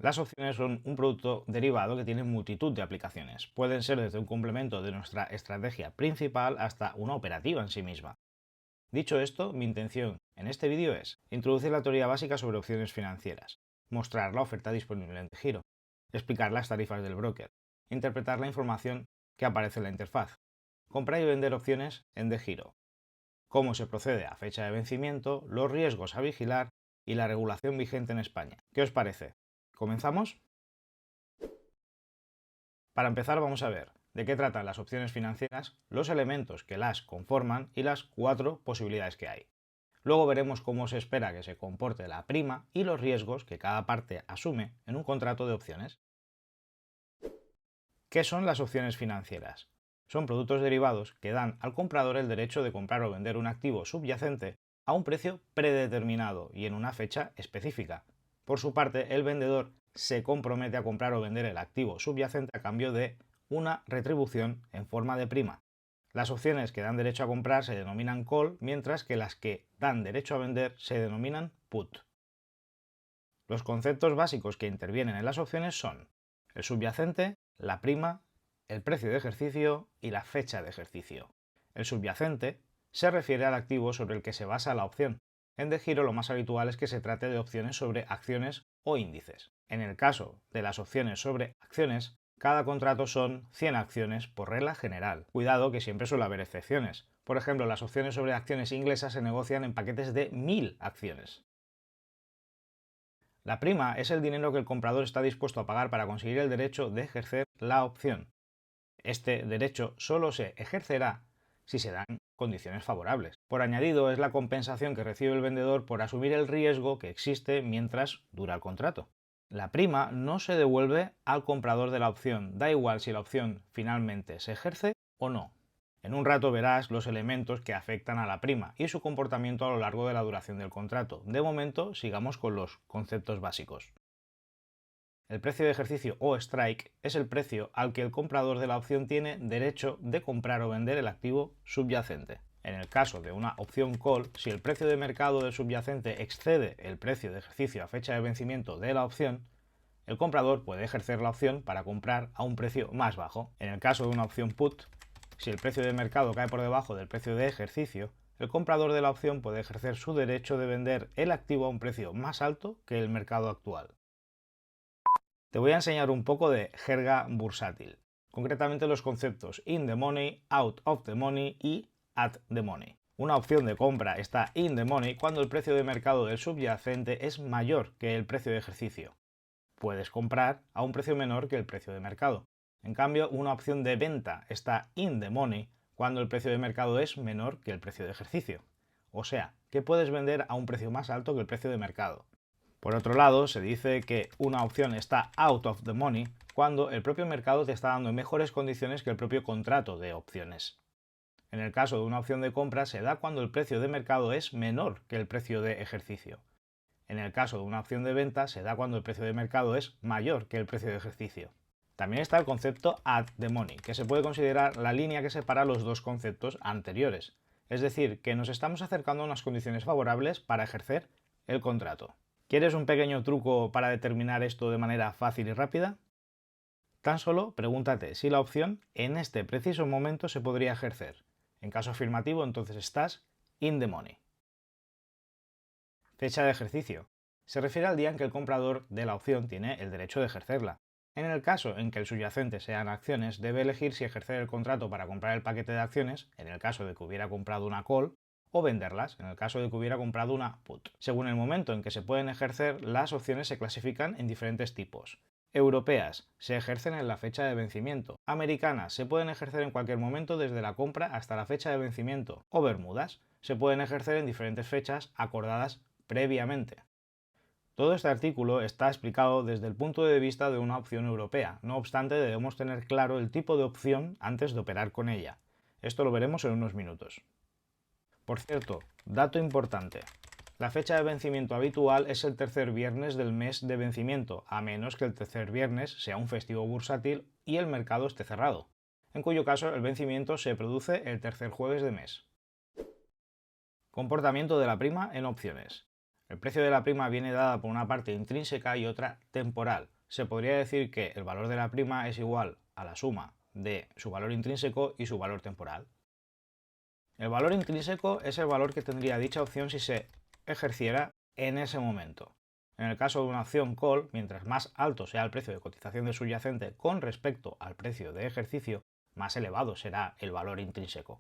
Las opciones son un producto derivado que tiene multitud de aplicaciones. Pueden ser desde un complemento de nuestra estrategia principal hasta una operativa en sí misma. Dicho esto, mi intención en este vídeo es introducir la teoría básica sobre opciones financieras, mostrar la oferta disponible en DEGIRO, explicar las tarifas del broker, interpretar la información que aparece en la interfaz, comprar y vender opciones en DEGIRO, cómo se procede a fecha de vencimiento, los riesgos a vigilar y la regulación vigente en España. ¿Qué os parece? ¿Comenzamos? Para empezar vamos a ver de qué tratan las opciones financieras, los elementos que las conforman y las 4 posibilidades que hay. Luego veremos cómo se espera que se comporte la prima y los riesgos que cada parte asume en un contrato de opciones. ¿Qué son las opciones financieras? Son productos derivados que dan al comprador el derecho de comprar o vender un activo subyacente a un precio predeterminado y en una fecha específica. Por su parte, el vendedor se compromete a comprar o vender el activo subyacente a cambio de una retribución en forma de prima. Las opciones que dan derecho a comprar se denominan call, mientras que las que dan derecho a vender se denominan put. Los conceptos básicos que intervienen en las opciones son el subyacente, la prima, el precio de ejercicio y la fecha de ejercicio. El subyacente se refiere al activo sobre el que se basa la opción. En DEGIRO lo más habitual es que se trate de opciones sobre acciones o índices. En el caso de las opciones sobre acciones, cada contrato son 100 acciones por regla general. Cuidado que siempre suele haber excepciones. Por ejemplo, las opciones sobre acciones inglesas se negocian en paquetes de 1000 acciones. La prima es el dinero que el comprador está dispuesto a pagar para conseguir el derecho de ejercer la opción. Este derecho solo se ejercerá si se dan condiciones favorables. Por añadido, es la compensación que recibe el vendedor por asumir el riesgo que existe mientras dura el contrato. La prima no se devuelve al comprador de la opción, da igual si la opción finalmente se ejerce o no. En un rato verás los elementos que afectan a la prima y su comportamiento a lo largo de la duración del contrato. De momento, sigamos con los conceptos básicos. El precio de ejercicio o strike es el precio al que el comprador de la opción tiene derecho de comprar o vender el activo subyacente. En el caso de una opción call, si el precio de mercado del subyacente excede el precio de ejercicio a fecha de vencimiento de la opción, el comprador puede ejercer la opción para comprar a un precio más bajo. En el caso de una opción put, si el precio de mercado cae por debajo del precio de ejercicio, el comprador de la opción puede ejercer su derecho de vender el activo a un precio más alto que el mercado actual. Te voy a enseñar un poco de jerga bursátil, concretamente los conceptos in the money, out of the money y at the money. Una opción de compra está in the money cuando el precio de mercado del subyacente es mayor que el precio de ejercicio. Puedes comprar a un precio menor que el precio de mercado. En cambio, una opción de venta está in the money cuando el precio de mercado es menor que el precio de ejercicio. O sea, que puedes vender a un precio más alto que el precio de mercado. Por otro lado, se dice que una opción está out of the money cuando el propio mercado te está dando mejores condiciones que el propio contrato de opciones. En el caso de una opción de compra se da cuando el precio de mercado es menor que el precio de ejercicio. En el caso de una opción de venta se da cuando el precio de mercado es mayor que el precio de ejercicio. También está el concepto at the money, que se puede considerar la línea que separa los dos conceptos anteriores. Es decir, que nos estamos acercando a unas condiciones favorables para ejercer el contrato. ¿Quieres un pequeño truco para determinar esto de manera fácil y rápida? Tan solo pregúntate si la opción en este preciso momento se podría ejercer. En caso afirmativo, entonces estás in the money. Fecha de ejercicio. Se refiere al día en que el comprador de la opción tiene el derecho de ejercerla. En el caso en que el subyacente sean acciones, debe elegir si ejercer el contrato para comprar el paquete de acciones, en el caso de que hubiera comprado una call, o venderlas, en el caso de que hubiera comprado una put. Según el momento en que se pueden ejercer, las opciones se clasifican en diferentes tipos. Europeas se ejercen en la fecha de vencimiento. Americanas se pueden ejercer en cualquier momento desde la compra hasta la fecha de vencimiento. O Bermudas se pueden ejercer en diferentes fechas acordadas previamente. Todo este artículo está explicado desde el punto de vista de una opción europea, no obstante debemos tener claro el tipo de opción antes de operar con ella. Esto lo veremos en unos minutos. Por cierto, dato importante. La fecha de vencimiento habitual es el tercer viernes del mes de vencimiento, a menos que el tercer viernes sea un festivo bursátil y el mercado esté cerrado, en cuyo caso el vencimiento se produce el tercer jueves de mes. Comportamiento de la prima en opciones. El precio de la prima viene dada por una parte intrínseca y otra temporal. se podría decir que el valor de la prima es igual a la suma de su valor intrínseco y su valor temporal. El valor intrínseco es el valor que tendría dicha opción si se ejerciera en ese momento. En el caso de una opción call, mientras más alto sea el precio de cotización del subyacente con respecto al precio de ejercicio, más elevado será el valor intrínseco.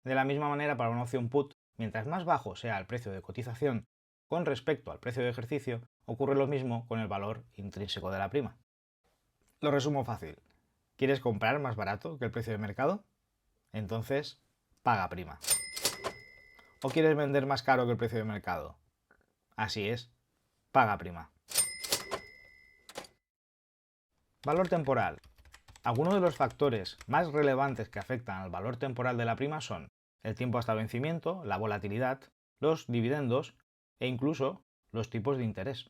De la misma manera, para una opción put, mientras más bajo sea el precio de cotización con respecto al precio de ejercicio, ocurre lo mismo con el valor intrínseco de la prima. Lo resumo fácil. ¿Quieres comprar más barato que el precio de mercado? Entonces, paga prima. ¿O quieres vender más caro que el precio de mercado? Así es, paga prima. Valor temporal. Algunos de los factores más relevantes que afectan al valor temporal de la prima son el tiempo hasta vencimiento, la volatilidad, los dividendos e incluso los tipos de interés.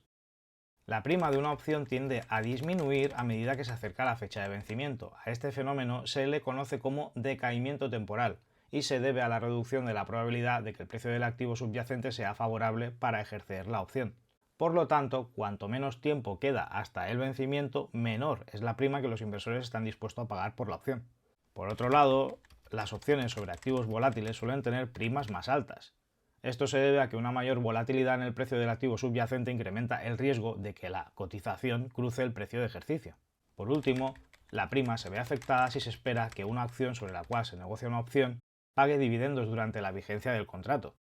La prima de una opción tiende a disminuir a medida que se acerca la fecha de vencimiento. A este fenómeno se le conoce como decaimiento temporal y se debe a la reducción de la probabilidad de que el precio del activo subyacente sea favorable para ejercer la opción. Por lo tanto, cuanto menos tiempo queda hasta el vencimiento, menor es la prima que los inversores están dispuestos a pagar por la opción. Por otro lado, las opciones sobre activos volátiles suelen tener primas más altas. Esto se debe a que una mayor volatilidad en el precio del activo subyacente incrementa el riesgo de que la cotización cruce el precio de ejercicio. Por último, la prima se ve afectada si se espera que una acción sobre la cual se negocia una opción pague dividendos durante la vigencia del contrato.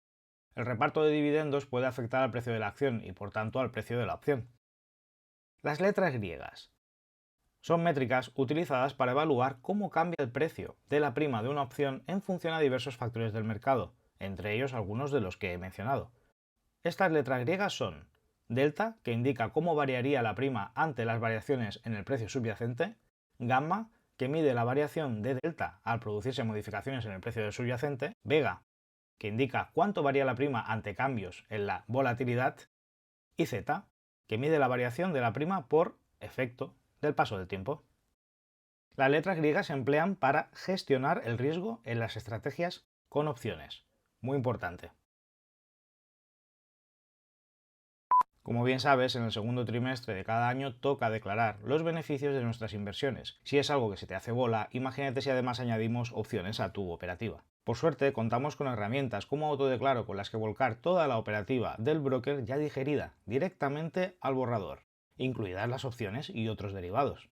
El reparto de dividendos puede afectar al precio de la acción y por tanto al precio de la opción. Las letras griegas son métricas utilizadas para evaluar cómo cambia el precio de la prima de una opción en función a diversos factores del mercado, entre ellos algunos de los que he mencionado. Estas letras griegas son delta, que indica cómo variaría la prima ante las variaciones en el precio subyacente, gamma, que mide la variación de delta al producirse modificaciones en el precio del subyacente, vega, que indica cuánto varía la prima ante cambios en la volatilidad, y z, que mide la variación de la prima por efecto del paso del tiempo. Las letras griegas se emplean para gestionar el riesgo en las estrategias con opciones. Muy importante. Como bien sabes, en el segundo trimestre de cada año toca declarar los beneficios de nuestras inversiones. Si es algo que se te hace bola, imagínate si además añadimos opciones a tu operativa. Por suerte, contamos con herramientas como Autodeclaro con las que volcar toda la operativa del broker ya digerida directamente al borrador, incluidas las opciones y otros derivados.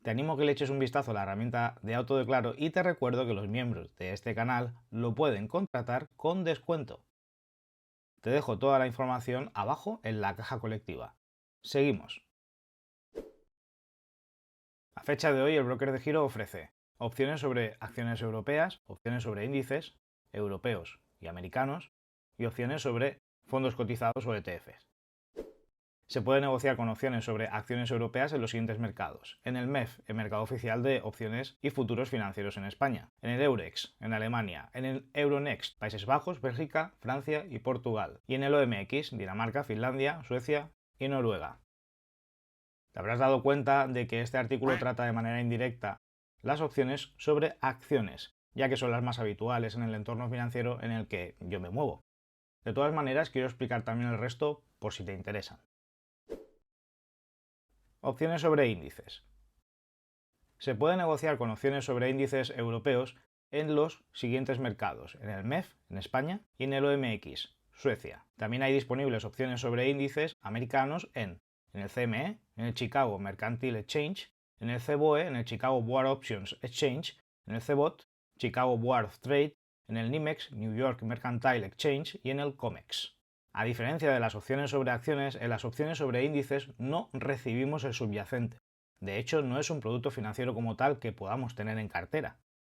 Te animo a que le eches un vistazo a la herramienta de Autodeclaro y te recuerdo que los miembros de este canal lo pueden contratar con descuento. Te dejo toda la información abajo en la caja colectiva. Seguimos. A fecha de hoy, el broker de giro ofrece opciones sobre acciones europeas, opciones sobre índices europeos y americanos y opciones sobre fondos cotizados o ETFs. Se puede negociar con opciones sobre acciones europeas en los siguientes mercados: en el MEF, el mercado oficial de opciones y futuros financieros en España; en el Eurex, en Alemania; en el Euronext, Países Bajos, Bélgica, Francia y Portugal; y en el OMX, Dinamarca, Finlandia, Suecia y Noruega. Te habrás dado cuenta de que este artículo trata de manera indirecta las opciones sobre acciones, ya que son las más habituales en el entorno financiero en el que yo me muevo. De todas maneras, quiero explicar también el resto por si te interesan. Opciones sobre índices. Se puede negociar con opciones sobre índices europeos en los siguientes mercados: en el MEF, en España, y en el OMX, Suecia. También hay disponibles opciones sobre índices americanos en el CME, en el Chicago Mercantile Exchange, en el CBOE, en el Chicago Board Options Exchange, en el CBOT, Chicago Board of Trade, en el NYMEX, New York Mercantile Exchange, y en el COMEX. A diferencia de las opciones sobre acciones, en las opciones sobre índices no recibimos el subyacente. De hecho, no es un producto financiero como tal que podamos tener en cartera.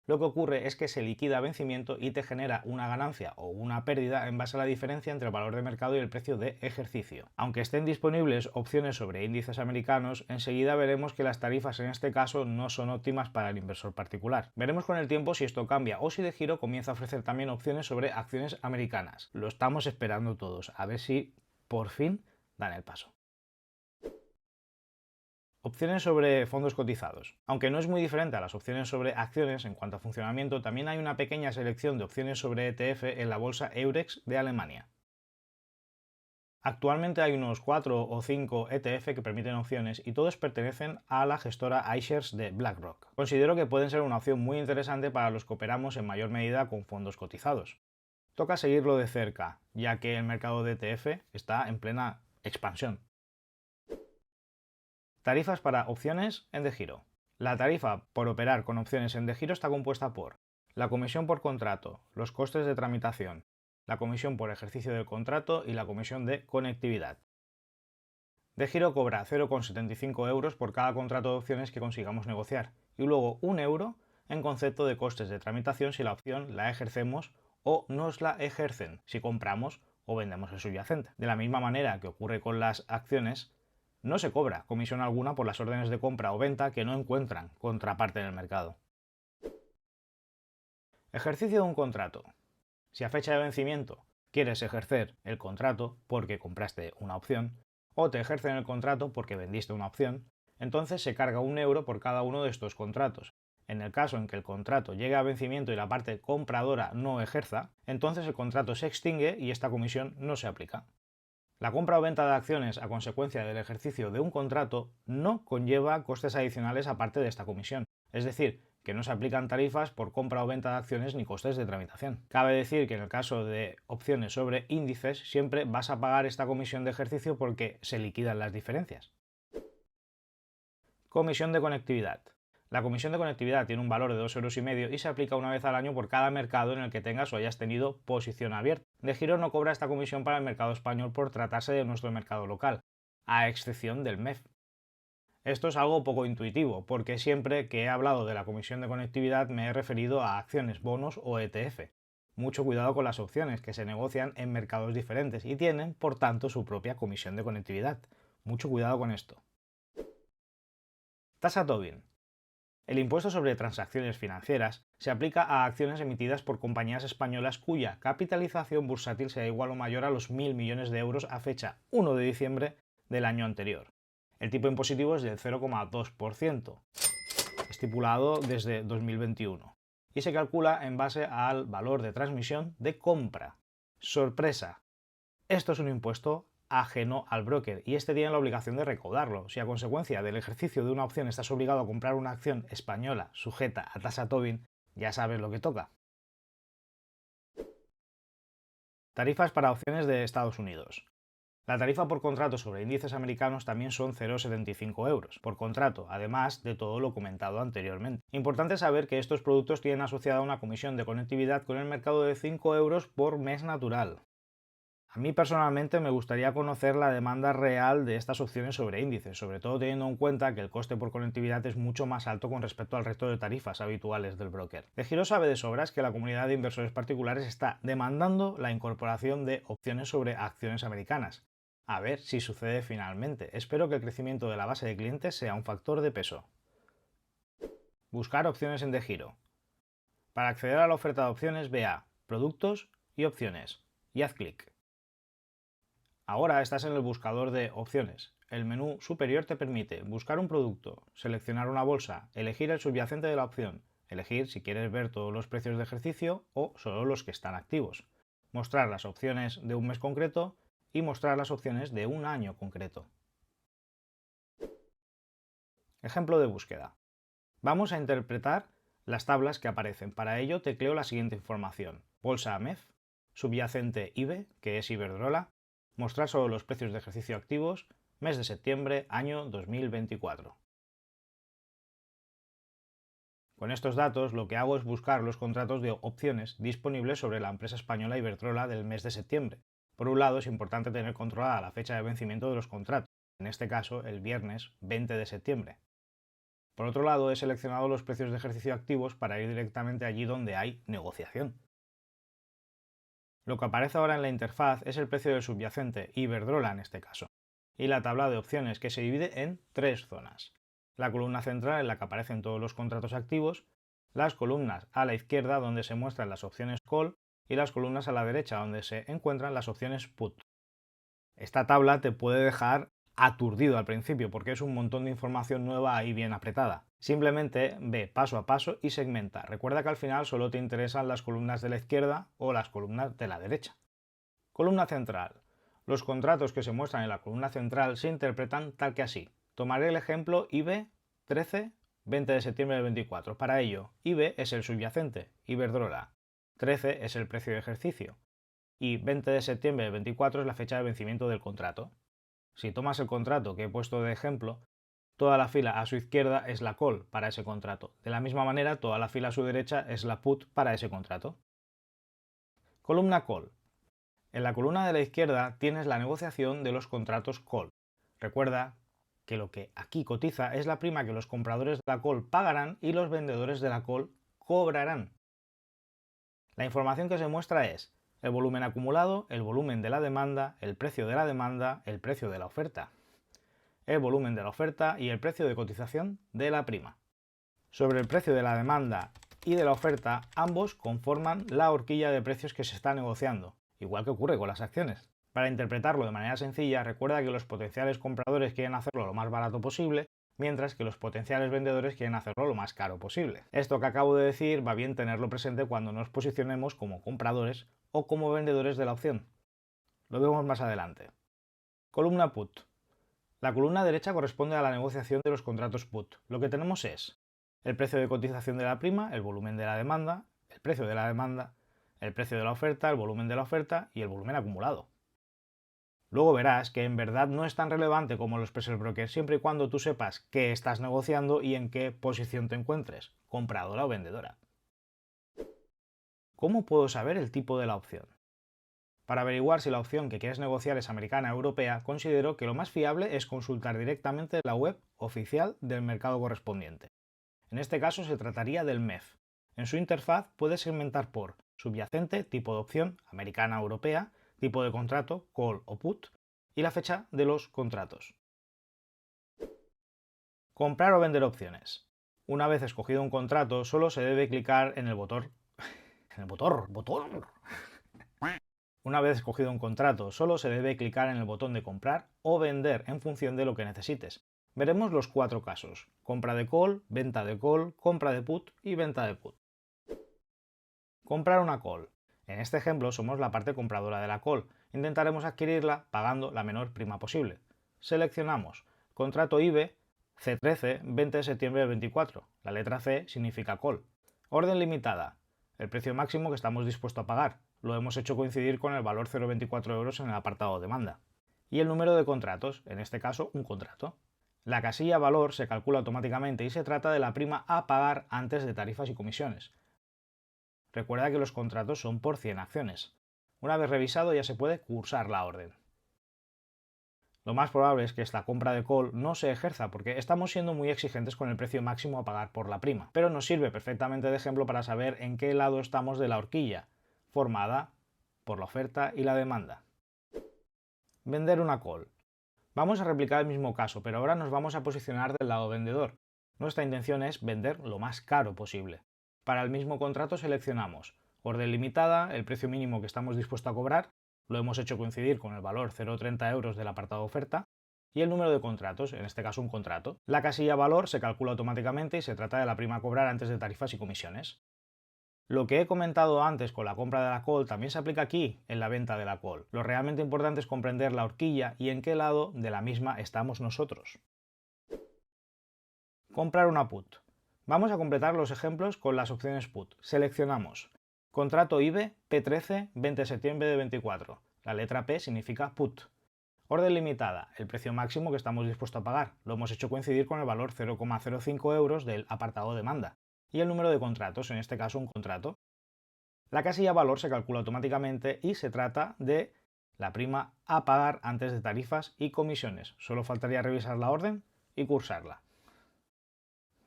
Lo que ocurre es que se liquida a vencimiento y te genera una ganancia o una pérdida en base a la diferencia entre el valor de mercado y el precio de ejercicio. Aunque estén disponibles opciones sobre índices americanos, enseguida veremos que las tarifas en este caso no son óptimas para el inversor particular. Veremos con el tiempo si esto cambia o si de giro comienza a ofrecer también opciones sobre acciones americanas. Lo estamos esperando todos, a ver si por fin dan el paso. Opciones sobre fondos cotizados. Aunque no es muy diferente a las opciones sobre acciones en cuanto a funcionamiento, también hay una pequeña selección de opciones sobre ETF en la bolsa Eurex de Alemania. Actualmente hay unos 4 o 5 ETF que permiten opciones y todos pertenecen a la gestora iShares de BlackRock. Considero que pueden ser una opción muy interesante para los que operamos en mayor medida con fondos cotizados. Toca seguirlo de cerca, ya que el mercado de ETF está en plena expansión. Tarifas para opciones en DEGIRO. La tarifa por operar con opciones en DEGIRO está compuesta por la comisión por contrato, los costes de tramitación, la comisión por ejercicio del contrato y la comisión de conectividad. DEGIRO cobra 0,75 euros por cada contrato de opciones que consigamos negociar y luego 1 euro en concepto de costes de tramitación si la opción la ejercemos o nos la ejercen si compramos o vendemos el subyacente. De la misma manera que ocurre con las acciones, no se cobra comisión alguna por las órdenes de compra o venta que no encuentran contraparte en el mercado. Ejercicio de un contrato. Si a fecha de vencimiento quieres ejercer el contrato porque compraste una opción, o te ejercen el contrato porque vendiste una opción, entonces se carga 1 euro por cada uno de estos contratos. En el caso en que el contrato llegue a vencimiento y la parte compradora no ejerza, entonces el contrato se extingue y esta comisión no se aplica. La compra o venta de acciones a consecuencia del ejercicio de un contrato no conlleva costes adicionales aparte de esta comisión, es decir, que no se aplican tarifas por compra o venta de acciones ni costes de tramitación. Cabe decir que en el caso de opciones sobre índices siempre vas a pagar esta comisión de ejercicio porque se liquidan las diferencias. Comisión de conectividad. La comisión de conectividad tiene un valor de 2,5 euros y se aplica una vez al año por cada mercado en el que tengas o hayas tenido posición abierta. DEGIRO no cobra esta comisión para el mercado español por tratarse de nuestro mercado local, a excepción del MEF. Esto es algo poco intuitivo, porque siempre que he hablado de la comisión de conectividad me he referido a acciones, bonos o ETF. Mucho cuidado con las opciones, que se negocian en mercados diferentes y tienen, por tanto, su propia comisión de conectividad. Mucho cuidado con esto. Tasa Tobin. El impuesto sobre transacciones financieras se aplica a acciones emitidas por compañías españolas cuya capitalización bursátil sea igual o mayor a los 1.000 millones de euros a fecha 1 de diciembre del año anterior. El tipo impositivo es del 0,2%, estipulado desde 2021, y se calcula en base al valor de transmisión de compra. ¡Sorpresa! Esto es un impuesto ajeno al broker y este tiene la obligación de recaudarlo. Si a consecuencia del ejercicio de una opción estás obligado a comprar una acción española sujeta a tasa Tobin, ya sabes lo que toca. Tarifas para opciones de Estados Unidos. La tarifa por contrato sobre índices americanos también son 0,75 euros por contrato, además de todo lo comentado anteriormente. Importante saber que estos productos tienen asociada una comisión de conectividad con el mercado de 5 euros por mes natural. A mí personalmente me gustaría conocer la demanda real de estas opciones sobre índices, sobre todo teniendo en cuenta que el coste por conectividad es mucho más alto con respecto al resto de tarifas habituales del broker. DEGIRO sabe de sobras que la comunidad de inversores particulares está demandando la incorporación de opciones sobre acciones americanas. A ver si sucede finalmente. Espero que el crecimiento de la base de clientes sea un factor de peso. Buscar opciones en DEGIRO. Para acceder a la oferta de opciones, ve a Productos y Opciones y haz clic. Ahora estás en el buscador de opciones. El menú superior te permite buscar un producto, seleccionar una bolsa, elegir el subyacente de la opción, elegir si quieres ver todos los precios de ejercicio o solo los que están activos, mostrar las opciones de un mes concreto y mostrar las opciones de un año concreto. Ejemplo de búsqueda. Vamos a interpretar las tablas que aparecen. Para ello tecleo la siguiente información. Bolsa MEF, subyacente IBE, que es Iberdrola, mostrar solo los precios de ejercicio activos, mes de septiembre, año 2024. Con estos datos lo que hago es buscar los contratos de opciones disponibles sobre la empresa española Iberdrola del mes de septiembre. Por un lado es importante tener controlada la fecha de vencimiento de los contratos, en este caso el viernes 20 de septiembre. Por otro lado he seleccionado los precios de ejercicio activos para ir directamente allí donde hay negociación. Lo que aparece ahora en la interfaz es el precio del subyacente, Iberdrola en este caso, y la tabla de opciones que se divide en 3 zonas. La columna central en la que aparecen todos los contratos activos, las columnas a la izquierda donde se muestran las opciones call y las columnas a la derecha donde se encuentran las opciones put. Esta tabla te puede dejar aturdido al principio porque es un montón de información nueva ahí bien apretada. Simplemente ve paso a paso y segmenta. Recuerda que al final solo te interesan las columnas de la izquierda o las columnas de la derecha. Columna central. Los contratos que se muestran en la columna central se interpretan tal que así. Tomaré el ejemplo IB 13, 20 de septiembre del 24. Para ello, IB es el subyacente, Iberdrola. 13 es el precio de ejercicio. Y 20 de septiembre del 24 es la fecha de vencimiento del contrato. Si tomas el contrato que he puesto de ejemplo, toda la fila a su izquierda es la call para ese contrato. De la misma manera, toda la fila a su derecha es la put para ese contrato. Columna call. En la columna de la izquierda tienes la negociación de los contratos call. Recuerda que lo que aquí cotiza es la prima que los compradores de la call pagarán y los vendedores de la call cobrarán. La información que se muestra es el volumen acumulado, el volumen de la demanda, el precio de la demanda, el precio de la oferta, el volumen de la oferta y el precio de cotización de la prima. Sobre el precio de la demanda y de la oferta, ambos conforman la horquilla de precios que se está negociando, igual que ocurre con las acciones. Para interpretarlo de manera sencilla, recuerda que los potenciales compradores quieren hacerlo lo más barato posible, mientras que los potenciales vendedores quieren hacerlo lo más caro posible. Esto que acabo de decir va bien tenerlo presente cuando nos posicionemos como compradores o como vendedores de la opción. Lo vemos más adelante. Columna put. La columna derecha corresponde a la negociación de los contratos put. Lo que tenemos es el precio de cotización de la prima, el volumen de la demanda, el precio de la demanda, el precio de la oferta, el volumen de la oferta y el volumen acumulado. Luego verás que en verdad no es tan relevante como los precios broker siempre y cuando tú sepas qué estás negociando y en qué posición te encuentres, compradora o vendedora. ¿Cómo puedo saber el tipo de la opción? Para averiguar si la opción que quieres negociar es americana o europea, considero que lo más fiable es consultar directamente la web oficial del mercado correspondiente. En este caso se trataría del MEF. En su interfaz puedes segmentar por subyacente, tipo de opción, americana o europea, tipo de contrato, call o put, y la fecha de los contratos. Comprar o vender opciones. Una vez escogido un contrato, solo se debe clicar en el botón. Una vez escogido un contrato, solo se debe clicar en el botón de comprar o vender en función de lo que necesites. Veremos los 4 casos: compra de call, venta de call, compra de put y venta de put. Comprar una call. En este ejemplo somos la parte compradora de la call. Intentaremos adquirirla pagando la menor prima posible. Seleccionamos contrato IBE C13 20 de septiembre del 24. La letra C significa call. Orden limitada. El precio máximo que estamos dispuestos a pagar. Lo hemos hecho coincidir con el valor 0,24 euros en el apartado demanda. Y el número de contratos, en este caso un contrato. La casilla valor se calcula automáticamente y se trata de la prima a pagar antes de tarifas y comisiones. Recuerda que los contratos son por 100 acciones. Una vez revisado ya se puede cursar la orden. Lo más probable es que esta compra de call no se ejerza porque estamos siendo muy exigentes con el precio máximo a pagar por la prima, pero nos sirve perfectamente de ejemplo para saber en qué lado estamos de la horquilla, formada por la oferta y la demanda. Vender una call. Vamos a replicar el mismo caso, pero ahora nos vamos a posicionar del lado vendedor. Nuestra intención es vender lo más caro posible. Para el mismo contrato seleccionamos orden limitada, el precio mínimo que estamos dispuestos a cobrar, lo hemos hecho coincidir con el valor 0,30 euros del apartado oferta, y el número de contratos, en este caso un contrato. La casilla valor se calcula automáticamente y se trata de la prima a cobrar antes de tarifas y comisiones. Lo que he comentado antes con la compra de la call también se aplica aquí en la venta de la call. Lo realmente importante es comprender la horquilla y en qué lado de la misma estamos nosotros. Comprar una put. Vamos a completar los ejemplos con las opciones put. Seleccionamos contrato IBE P13 20 de septiembre de 24. La letra P significa put. Orden limitada, el precio máximo que estamos dispuestos a pagar. Lo hemos hecho coincidir con el valor 0,05 euros del apartado demanda. Y el número de contratos, en este caso un contrato. La casilla valor se calcula automáticamente y se trata de la prima a pagar antes de tarifas y comisiones. Solo faltaría revisar la orden y cursarla.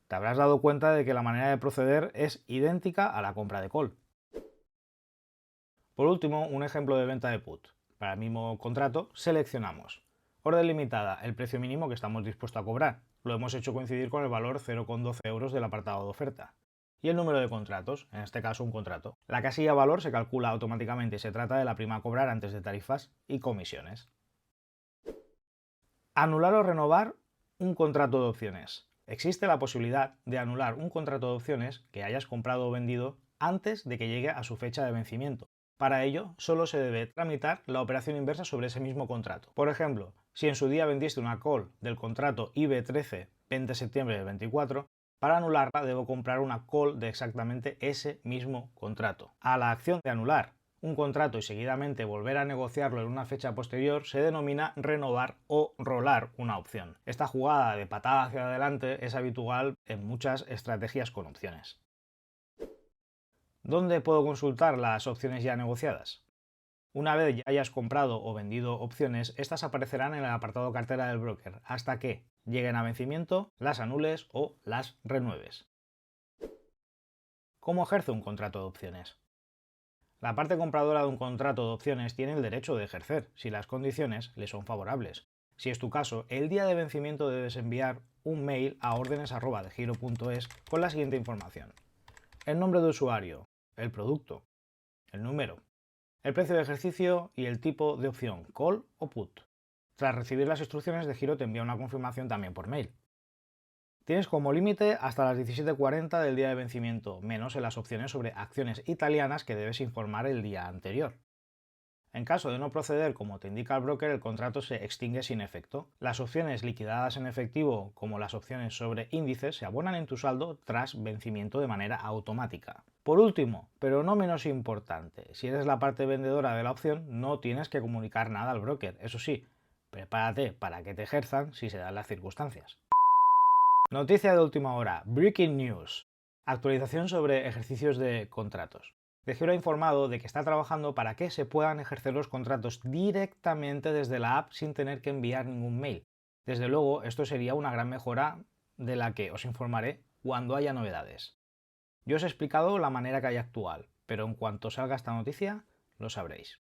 Te habrás dado cuenta de que la manera de proceder es idéntica a la compra de call. Por último, un ejemplo de venta de put. Para el mismo contrato, seleccionamos orden limitada, el precio mínimo que estamos dispuestos a cobrar. Lo hemos hecho coincidir con el valor 0,12 euros del apartado de oferta. Y el número de contratos, en este caso un contrato. La casilla valor se calcula automáticamente y se trata de la prima a cobrar antes de tarifas y comisiones. Anular o renovar un contrato de opciones. Existe la posibilidad de anular un contrato de opciones que hayas comprado o vendido antes de que llegue a su fecha de vencimiento. Para ello, solo se debe tramitar la operación inversa sobre ese mismo contrato. Por ejemplo, si en su día vendiste una call del contrato IB13 20 de septiembre del 24, para anularla debo comprar una call de exactamente ese mismo contrato. A la acción de anular un contrato y seguidamente volver a negociarlo en una fecha posterior se denomina renovar o rolar una opción. Esta jugada de patada hacia adelante es habitual en muchas estrategias con opciones. ¿Dónde puedo consultar las opciones ya negociadas? Una vez ya hayas comprado o vendido opciones, estas aparecerán en el apartado cartera del broker hasta que lleguen a vencimiento, las anules o las renueves. ¿Cómo ejerce un contrato de opciones? La parte compradora de un contrato de opciones tiene el derecho de ejercer si las condiciones le son favorables. Si es tu caso, el día de vencimiento debes enviar un mail a órdenes@degiro.es con la siguiente información: el nombre de usuario, el producto, el número, el precio de ejercicio y el tipo de opción, call o put. Tras recibir las instrucciones, DeGiro te envía una confirmación también por mail. Tienes como límite hasta las 17:40 del día de vencimiento, menos en las opciones sobre acciones italianas que debes informar el día anterior. En caso de no proceder como te indica el broker, el contrato se extingue sin efecto. Las opciones liquidadas en efectivo, como las opciones sobre índices, se abonan en tu saldo tras vencimiento de manera automática. Por último, pero no menos importante, si eres la parte vendedora de la opción, no tienes que comunicar nada al broker. Eso sí, prepárate para que te ejerzan si se dan las circunstancias. Noticia de última hora. Breaking News. Actualización sobre ejercicios de contratos. DeGiro ha informado de que está trabajando para que se puedan ejercer los contratos directamente desde la app sin tener que enviar ningún mail. Desde luego, esto sería una gran mejora de la que os informaré cuando haya novedades. Yo os he explicado la manera que hay actual, pero en cuanto salga esta noticia, lo sabréis.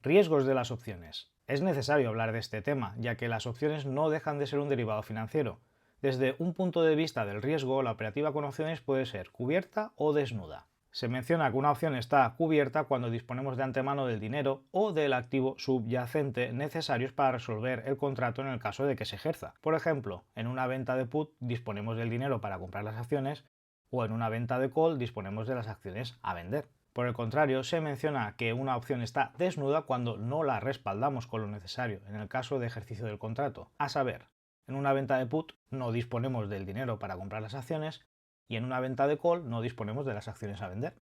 Riesgos de las opciones. Es necesario hablar de este tema, ya que las opciones no dejan de ser un derivado financiero. Desde un punto de vista del riesgo, la operativa con opciones puede ser cubierta o desnuda. Se menciona que una opción está cubierta cuando disponemos de antemano del dinero o del activo subyacente necesarios para resolver el contrato en el caso de que se ejerza. Por ejemplo, en una venta de put disponemos del dinero para comprar las acciones o en una venta de call disponemos de las acciones a vender. Por el contrario, se menciona que una opción está desnuda cuando no la respaldamos con lo necesario en el caso de ejercicio del contrato. A saber, en una venta de put no disponemos del dinero para comprar las acciones y en una venta de call no disponemos de las acciones a vender.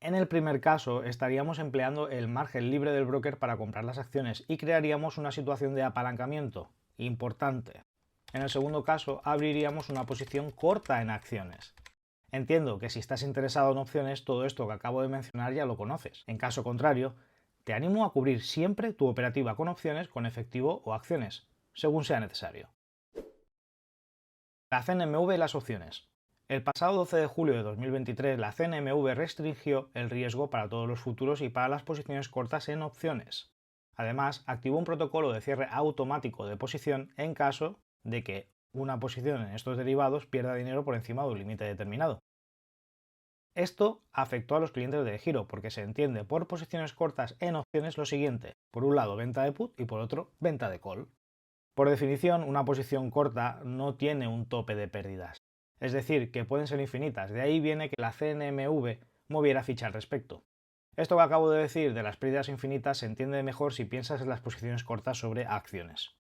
En el primer caso, estaríamos empleando el margen libre del broker para comprar las acciones y crearíamos una situación de apalancamiento importante. En el segundo caso, abriríamos una posición corta en acciones. Entiendo que si estás interesado en opciones, todo esto que acabo de mencionar ya lo conoces. En caso contrario, te animo a cubrir siempre tu operativa con opciones con efectivo o acciones, según sea necesario. La CNMV y las opciones. El pasado 12 de julio de 2023, la CNMV restringió el riesgo para todos los futuros y para las posiciones cortas en opciones. Además, activó un protocolo de cierre automático de posición en caso de que una posición en estos derivados pierda dinero por encima de un límite determinado. Esto afectó a los clientes de DeGiro porque se entiende por posiciones cortas en opciones lo siguiente: por un lado venta de put y por otro venta de call. Por definición, una posición corta no tiene un tope de pérdidas, es decir, que pueden ser infinitas. De ahí viene que la CNMV moviera ficha al respecto. Esto que acabo de decir de las pérdidas infinitas se entiende mejor si piensas en las posiciones cortas sobre acciones.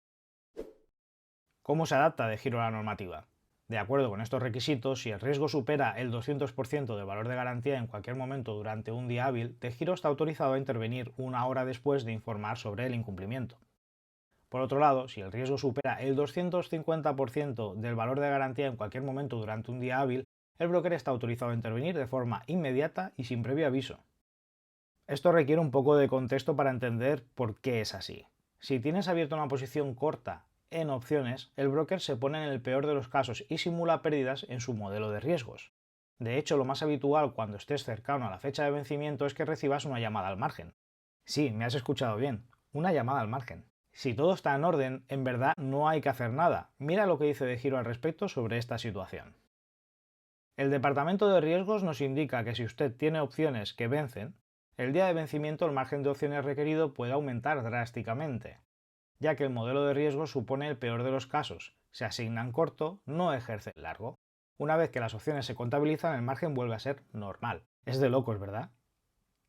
¿Cómo se adapta DeGiro a la normativa? De acuerdo con estos requisitos, si el riesgo supera el 200% del valor de garantía en cualquier momento durante un día hábil, DeGiro está autorizado a intervenir una hora después de informar sobre el incumplimiento. Por otro lado, si el riesgo supera el 250% del valor de garantía en cualquier momento durante un día hábil, el broker está autorizado a intervenir de forma inmediata y sin previo aviso. Esto requiere un poco de contexto para entender por qué es así. Si tienes abierta una posición corta en opciones, el broker se pone en el peor de los casos y simula pérdidas en su modelo de riesgos. De hecho, lo más habitual cuando estés cercano a la fecha de vencimiento es que recibas una llamada al margen. Sí, me has escuchado bien, una llamada al margen. Si todo está en orden, en verdad no hay que hacer nada. Mira lo que dice DeGiro al respecto sobre esta situación. El departamento de riesgos nos indica que si usted tiene opciones que vencen, el día de vencimiento el margen de opciones requerido puede aumentar drásticamente, ya que el modelo de riesgo supone el peor de los casos. Se asignan corto, no ejercen largo. Una vez que las opciones se contabilizan, el margen vuelve a ser normal. Es de locos, ¿verdad?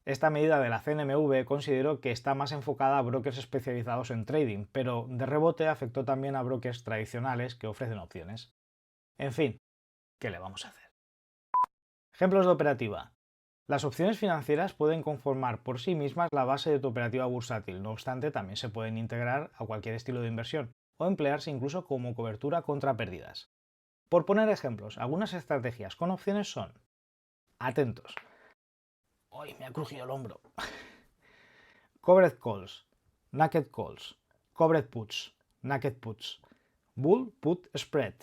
Esta medida de la CNMV considero que está más enfocada a brokers especializados en trading, pero de rebote afectó también a brokers tradicionales que ofrecen opciones. En fin, ¿qué le vamos a hacer? Ejemplos de operativa. Las opciones financieras pueden conformar por sí mismas la base de tu operativa bursátil, no obstante también se pueden integrar a cualquier estilo de inversión o emplearse incluso como cobertura contra pérdidas. Por poner ejemplos, algunas estrategias con opciones son: atentos. ¡Ay, me ha crujido el hombro! Covered calls, naked calls, covered puts, naked puts, bull put spread,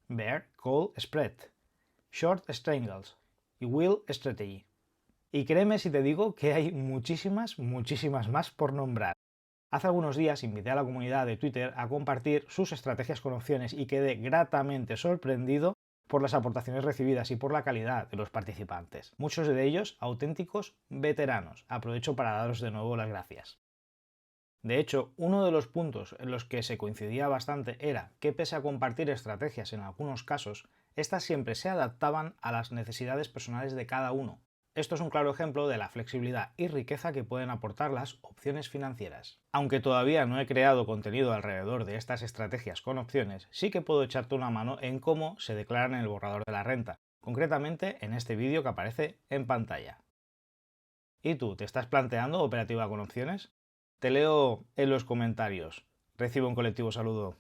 bear call spread, short strangles y wheel strategy. Y créeme si te digo que hay muchísimas más por nombrar. Hace algunos días invité a la comunidad de Twitter a compartir sus estrategias con opciones y quedé gratamente sorprendido por las aportaciones recibidas y por la calidad de los participantes. Muchos de ellos auténticos veteranos. Aprovecho para daros de nuevo las gracias. De hecho, uno de los puntos en los que se coincidía bastante era que, pese a compartir estrategias en algunos casos, estas siempre se adaptaban a las necesidades personales de cada uno. Esto es un claro ejemplo de la flexibilidad y riqueza que pueden aportar las opciones financieras. Aunque todavía no he creado contenido alrededor de estas estrategias con opciones, sí que puedo echarte una mano en cómo se declaran en el borrador de la renta, concretamente en este vídeo que aparece en pantalla. ¿Y tú, te estás planteando operativa con opciones? Te leo en los comentarios. Recibe un colectivo saludo.